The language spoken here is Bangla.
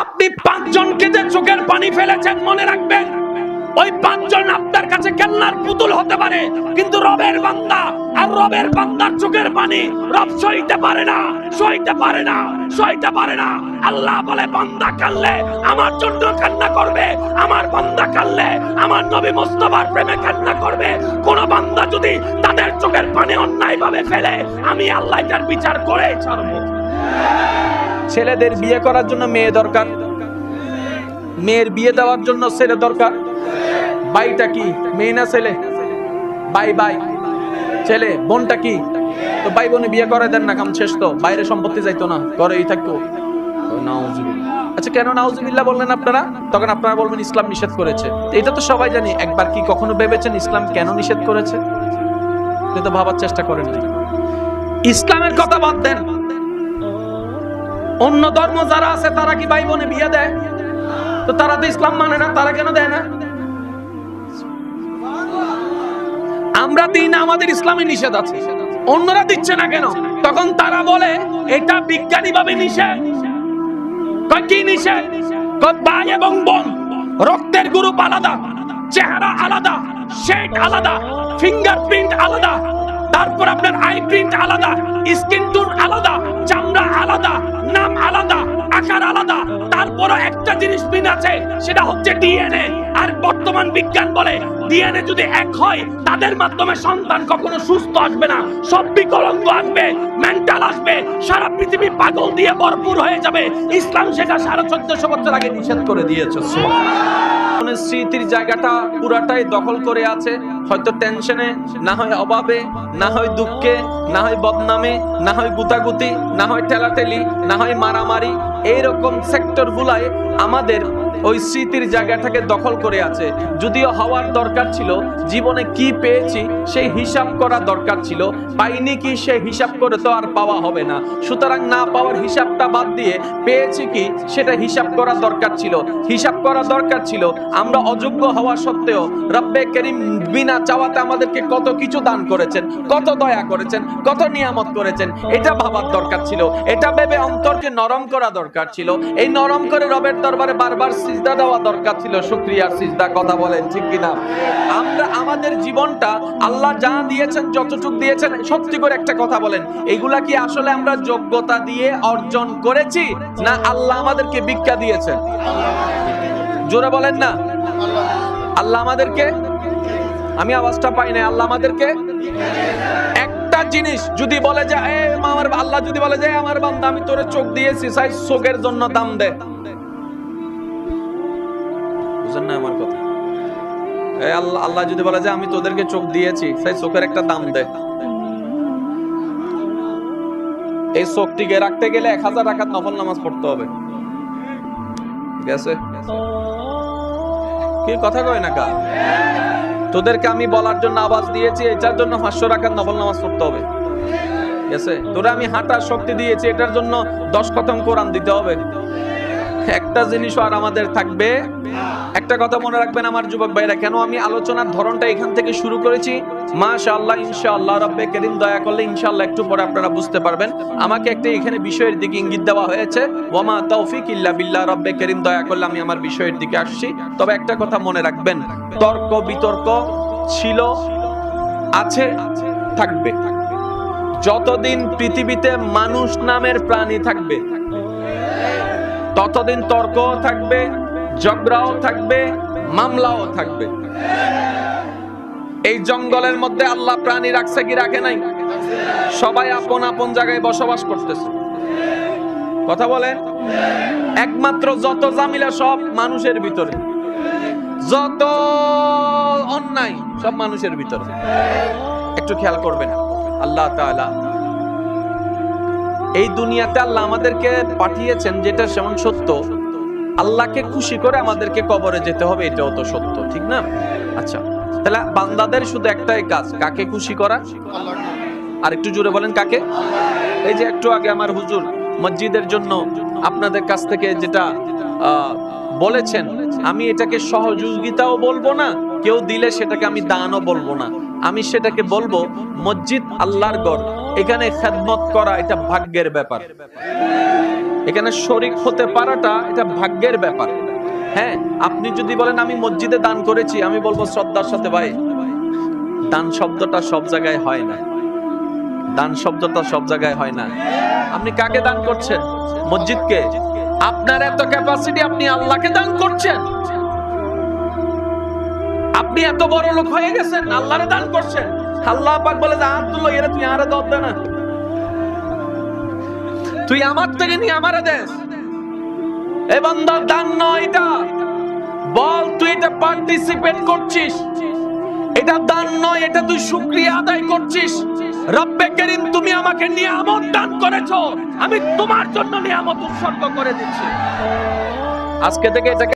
আপনি 5 জনকে যে চোখের পানি ফেলেছেন মনে রাখবেন, ওই 5 জন আপনার কাছে খেলনার পুতুল হতে পারে, কিন্তু রবের বান্দা আর রবের বান্দার চোখের পানি রব সইতে পারে না, সইতে পারে না, সইতে পারে না। আল্লাহ বলে বান্দা কাঁদলে আমার জন্য কান্না করবে, আমার বান্দা কাঁদলে আমার নবী মুস্তাফার প্রেমে কান্না করবে। কোন বান্দা যদি তাদের চোখের পানি অন্যায়ভাবে ফেলে, আমি আল্লাহ এটার বিচার করে ছাড়বো। ছেলেদের বিয়ে করার জন্য মেয়ে দরকার, মেয়ের বিয়ে দেওয়ার জন্য ছেলে দরকার। ভাইটা কি মেয়ে না ছেলে? ভাই ভাই ছেলে, বোনটা কি? তো ভাই বোনে বিয়ে করে দেন না, কাম শেষ তো। বাইরে সম্পত্তি যাইতো না, ঘরেই থাকতো। আচ্ছা, কেন নাউজুবিল্লাহ বললেন আপনারা? তখন আপনারা বলবেন ইসলাম নিষেধ করেছে। এটা তো সবাই জানি। একবার কি কখনো ভেবেছেন ইসলাম কেন নিষেধ করেছে? এটা তো ভাবার চেষ্টা করেন। ইসলামের কথা বাদ দেন, অন্য ধর্ম যারা আছে তারা কি ভাই বোনে বিয়ে দেয়? তো তারা তো ইসলাম মানে না, তারা কেন দেয় না? আমরা দিই না, আমাদের ইসলামে নিষেধ আছে, অন্যরা দিচ্ছে না কেন? তখন তারা বলে এটা বিজ্ঞানী ভাবে নিষেধ। কি নিষেধ? ভাই এবং বোন রক্তের গ্রুপ আলাদা, চেহারা আলাদা, শেড আলাদা, ফিঙ্গারপ্রিন্ট আলাদা, তারপর আপনার আই প্রিন্ট আলাদা, স্কিন টোন আলাদা, চামড়া আলাদা, নাম আলাদা, আকার আলাদা, তারপরও একটা জিনিস মিল আছে, সেটা হচ্ছে ডিএনএ। আর বর্তমান বিজ্ঞান বলে ডিএনএ যদি এক হয়, তাদের মাধ্যমে সন্তান কখনো সুস্থ আসবে না, সব বিকলাঙ্গ আসবে, মেন্টাল আসবে, সারা পৃথিবী পাগল দিয়ে ভরপুর হয়ে যাবে। ইসলাম সেটা 1450 বছর আগে নিষেধ করে দিয়েছে। স্মৃতির জায়গাটা পুরাটাই দখল করে আছে, হয়তো টেনশনে, না হয় অভাবে, না হয় দুঃখে, না হয় বদনামে, না হয় গুতাগুতি, না হয় ঠেলাঠেলি, না হয় মারামারি। এইরকম সেক্টর গুলায় আমাদের ওই স্মৃতির জায়গাটাকে দখল করে আছে। যদিও হওয়ার দরকার ছিল, জীবনে কি পেয়েছি সেই হিসাব করা দরকার ছিল, পাইনি কি সেই হিসাব করে তো আর পাওয়া হবে না। সুতরাং না পাওয়ার হিসাবটা বাদ দিয়ে পেয়েছি কি সেটা হিসাব করা দরকার ছিল। হিসাব করা দরকার ছিল আমরা অযোগ্য হওয়া সত্ত্বেও রব্বে করিম বিনা চাওয়াতে আমাদেরকে কত কিছু দান করেছেন, কত দয়া করেছেন, কত নিয়ামত করেছেন, এটা ভাবার দরকার ছিল। এটা ভেবে অন্তরকে নরম করা দরকার ছিল। এই নরম করে রবের দরবারে বারবার সিজদা দেওয়া দরকার ছিল, শুকরিয়ার সিজদা। কথা বলেন ঠিক কিনা? আমরা আমাদের জীবনটা আল্লাহ যা দিয়েছেন, যতটুকু দিয়েছেন, সত্যি করে একটা কথা বলেন, এগুলা কি আসলে আমরা যোগ্যতা দিয়ে অর্জন করেছি, না আল্লাহ আমাদেরকে ভিক্ষা দিয়েছেন? জোরে বলেন না। আল্লাহ আমাদেরকে, আমি আওয়াজটা পাই না, আল্লাহ আমাদেরকে একটা জিনিস যদি বলে যে আমার আল্লাহ যদি বলে যে আমার বান্দা আমি তোরে চোখ দিয়েছি, চাই চোখের জন্য দাম দে। বুঝেন না আমার কথা? আল্লাহ যদি বলে যে আমি তোদেরকে চোখ দিয়েছি, চাই চোখের একটা দাম দে। এই চোখটিকে রাখতে গেলে 1000 রাকাত নফল নামাজ পড়তে হবে। গেছে কি কথা কয় না কা? তোদেরকে আমি বলার জন্য আওয়াজ দিয়েছি, এটার জন্য 500 রাকাত নফল নামাজ পড়তে হবে। গেছে? তোরা আমি হাঁটার শক্তি দিয়েছি, এটার জন্য 10 খতম কোরআন দিতে হবে। একটা জিনিস আর আমাদের থাকবে। একটা কথা মনে রাখবেন আমার যুবক ভাইরা, কেন আমি আলোচনার ধরনটা এখান থেকে শুরু করেছি, মাশাআল্লাহ ইনশাআল্লাহ রব্বে করিম দয়া করলে ইনশাআল্লাহ একটু পরে আপনারা বুঝতে পারবেন। আমাকে একটা এখানে বিষয়ের দিকে ইঙ্গিত দেওয়া হয়েছে, ওয়ামা তৌফিক ইল্লা বিল্লাহ, রব্বে করিম দয়া করলে আমি আমার বিষয়ের দিকে আসছি। তবে একটা কথা মনে রাখবেন, তর্ক বিতর্ক ছিল, আছে, থাকবে। যতদিন পৃথিবীতে মানুষ নামের প্রাণী থাকবে, ততদিন তর্কও থাকবে, ঝগড়াও থাকবে, মামলাও থাকবে। এই জঙ্গলের মধ্যে আল্লাহ প্রাণী রাখছে কি রাখে নাই? সবাই আপন আপন জায়গায় বসবাস করতেছে। কথা বলেন। একমাত্র যত জামিলা সব মানুষের ভিতরে, যত অন্যায় সব মানুষের ভিতরে। একটু খেয়াল করবেন, আল্লাহ তাআলা এই দুনিয়াতে আল্লাহ আমাদেরকে পাঠিয়েছেন, যেটা যেমন সত্য, আল্লাহকে খুশি করে আমাদেরকে কবরে যেতে হবে, এটাও তো সত্য, ঠিক না? আচ্ছা, তাহলে বান্দাদের শুধু একটাই কাজ, কাকে খুশি করা? আর একটু জোরে বলেন, কাকে? এই যে একটু আগে আমার হুজুর মসজিদের জন্য আপনাদের কাছ থেকে যেটা বলেছেন, আমি এটাকে সহযোগিতাও বলবো না, কেউ দিলে সেটাকে আমি দানও বলবো না, আমি সেটাকে বলবো মসজিদ আল্লাহর ঘর, এখানে খেদমত করা এটা ভাগ্যের ব্যাপার। এখানে শরীক হতে পারাটা এটা ভাগ্যের ব্যাপার। হ্যাঁ, আপনি যদি বলেন আমি মসজিদে দান করেছি, আমি বলবো শ্রদ্ধার সাথে, ভাই দান শব্দটা সব জায়গায় হয় না। দান শব্দটা সব জায়গায় হয় না। আপনি কাকে দান করছেন? মসজিদকে? আপনার এত ক্যাপাসিটি, আপনি আল্লাহকে দান করছেন। আপনি এত বড় লোক হয়ে গেছেন, আল্লাহরে দান করছেন। আল্লাহ পাক বলে যে আব্দুল্লাহ, এরা তুই আরে দাও না, তুই আমার থেকে নিয়ে আমারে দেস। এ বান্দা, দান নয় এটা। বল তুই এটা পার্টিসিপেট করছিস, এটা দান নয়, এটা তুই শুকরিয়া আদায় করছিস। রব্বে কারীম, তুমি আমাকে নিয়ামত দান করেছো, আমি তোমার জন্য নিয়ামত উৎসর্গ করে দিচ্ছি। আজকে থেকে এটাকে